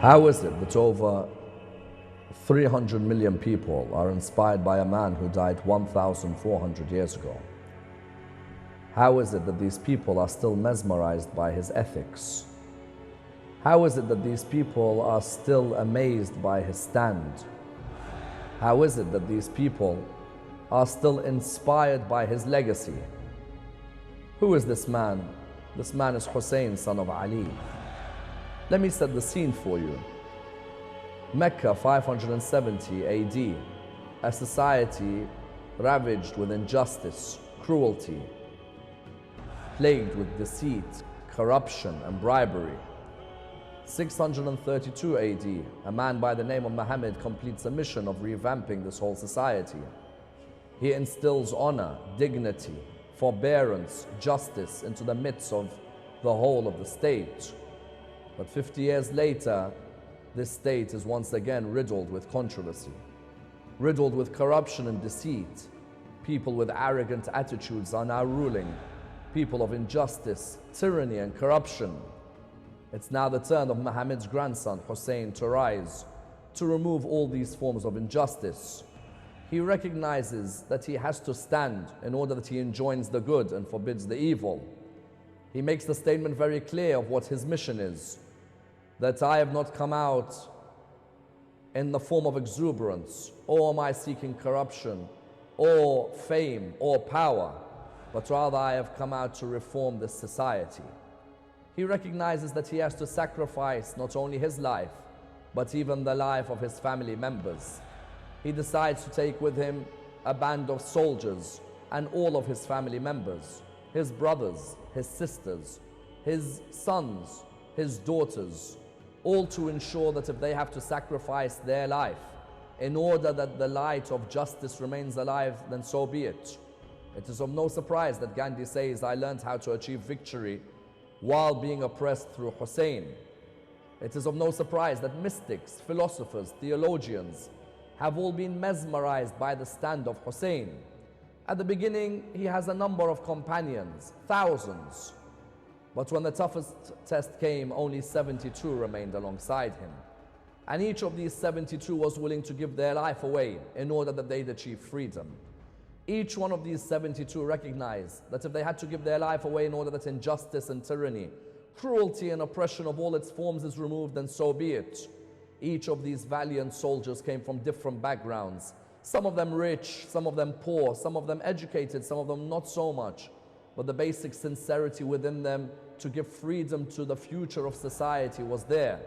How is it that over 300 million people are inspired by a man who died 1,400 years ago? How is it that these people are still mesmerized by his ethics? How is it that these people are still amazed by his stand? How is it that these people are still inspired by his legacy? Who is this man? This man is Hussein, son of Ali. Let me set the scene for you. Mecca, 570 AD, a society ravaged with injustice, cruelty, plagued with deceit, corruption and bribery. 632 AD, a man by the name of Muhammad completes a mission of revamping this whole society. He instills honor, dignity, forbearance, justice into the midst of the whole of the state. But 50 years later, this state is once again riddled with controversy, riddled with corruption and deceit. People with arrogant attitudes are now ruling. People of injustice, tyranny and corruption. It's now the turn of Muhammad's grandson, Hussein, to rise, to remove all these forms of injustice. He recognizes that he has to stand in order that he enjoins the good and forbids the evil. He makes the statement very clear of what his mission is, that I have not come out in the form of exuberance, or am I seeking corruption, or fame, or power, but rather I have come out to reform this society. He recognizes that he has to sacrifice not only his life, but even the life of his family members. He decides to take with him a band of soldiers and all of his family members, his brothers, his sisters, his sons, his daughters, all to ensure that if they have to sacrifice their life in order that the light of justice remains alive, then so be it. It is of no surprise that Gandhi says, I learned how to achieve victory while being oppressed through Hussein. It is of no surprise that mystics, philosophers, theologians have all been mesmerized by the stand of Hussein. At the beginning, he has a number of companions, thousands. But when the toughest test came, only 72 remained alongside him. And each of these 72 was willing to give their life away in order that they'd achieve freedom. Each one of these 72 recognized that if they had to give their life away in order that injustice and tyranny, cruelty and oppression of all its forms is removed, then so be it. Each of these valiant soldiers came from different backgrounds. Some of them rich, some of them poor, some of them educated, some of them not so much. But the basic sincerity within them to give freedom to the future of society was there.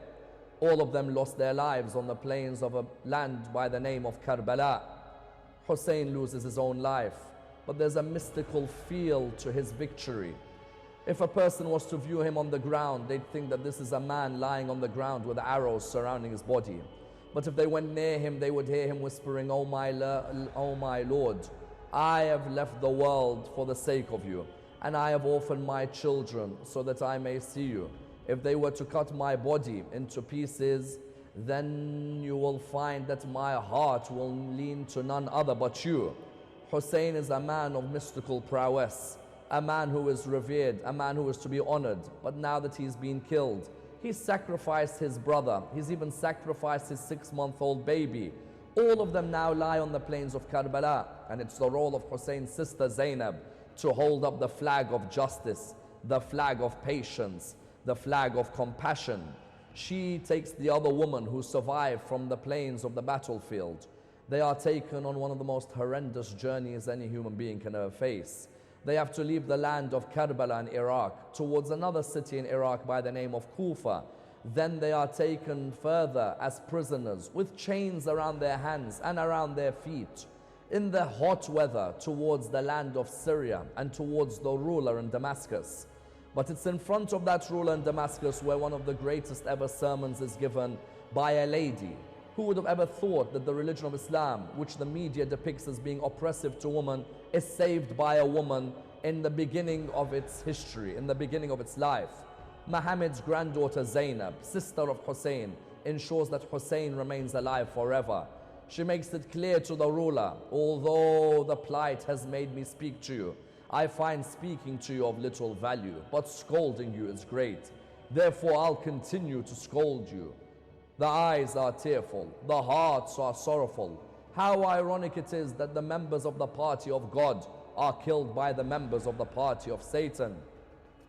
All of them lost their lives on the plains of a land by the name of Karbala. Hussein loses his own life, but there's a mystical feel to his victory. If a person was to view him on the ground, they'd think that this is a man lying on the ground with arrows surrounding his body. But if they went near him, they would hear him whispering, oh my Lord, I have left the world for the sake of you, and I have orphaned my children so that I may see you. If they were to cut my body into pieces, then you will find that my heart will lean to none other but you. Hussein is a man of mystical prowess, a man who is revered, a man who is to be honored. But now that he's been killed, he sacrificed his brother. He's even sacrificed his 6-month-old baby. All of them now lie on the plains of Karbala, and it's the role of Hussein's sister Zainab to hold up the flag of justice, the flag of patience, the flag of compassion. She takes the other woman who survived from the plains of the battlefield. They are taken on one of the most horrendous journeys any human being can ever face. They have to leave the land of Karbala in Iraq towards another city in Iraq by the name of Kufa. Then they are taken further as prisoners with chains around their hands and around their feet in the hot weather towards the land of Syria and towards the ruler in Damascus. But it's in front of that ruler in Damascus where one of the greatest ever sermons is given by a lady. Who would have ever thought that the religion of Islam, which the media depicts as being oppressive to women, is saved by a woman in the beginning of its history, in the beginning of its life? Muhammad's granddaughter Zainab, sister of Hussein, ensures that Hussein remains alive forever. She makes it clear to the ruler, although the plight has made me speak to you, I find speaking to you of little value, but scolding you is great. Therefore, I'll continue to scold you. The eyes are tearful, the hearts are sorrowful. How ironic it is that the members of the party of God are killed by the members of the party of Satan.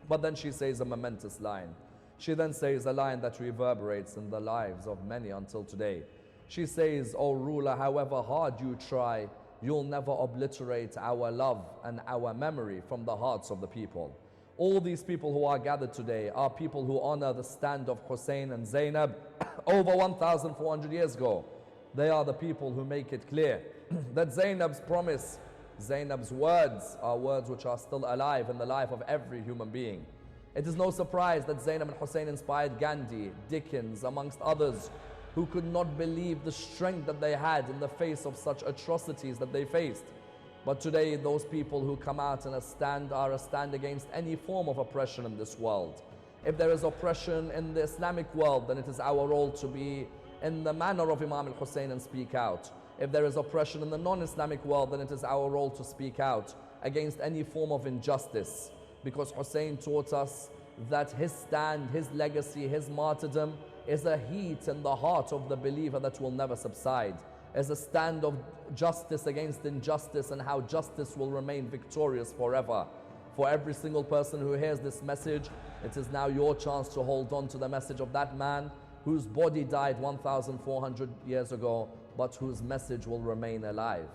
But then she says a momentous line. She then says a line that reverberates in the lives of many until today. She says, "O ruler, however hard you try, you'll never obliterate our love and our memory from the hearts of the people." All these people who are gathered today are people who honor the stand of Hussein and Zainab over 1,400 years ago. They are the people who make it clear that Zainab's promise, Zainab's words are words which are still alive in the life of every human being. It is no surprise that Zainab and Hussein inspired Gandhi, Dickens, amongst others, who could not believe the strength that they had in the face of such atrocities that they faced. But today, those people who come out and are a stand against any form of oppression in this world. If there is oppression in the Islamic world, then it is our role to be in the manner of Imam al-Hussein and speak out. If there is oppression in the non-Islamic world, then it is our role to speak out against any form of injustice. Because Hussein taught us that his stand, his legacy, his martyrdom is a heat in the heart of the believer that will never subside. As a stand of justice against injustice, and how justice will remain victorious forever. For every single person who hears this message, it is now your chance to hold on to the message of that man whose body died 1,400 years ago, but whose message will remain alive.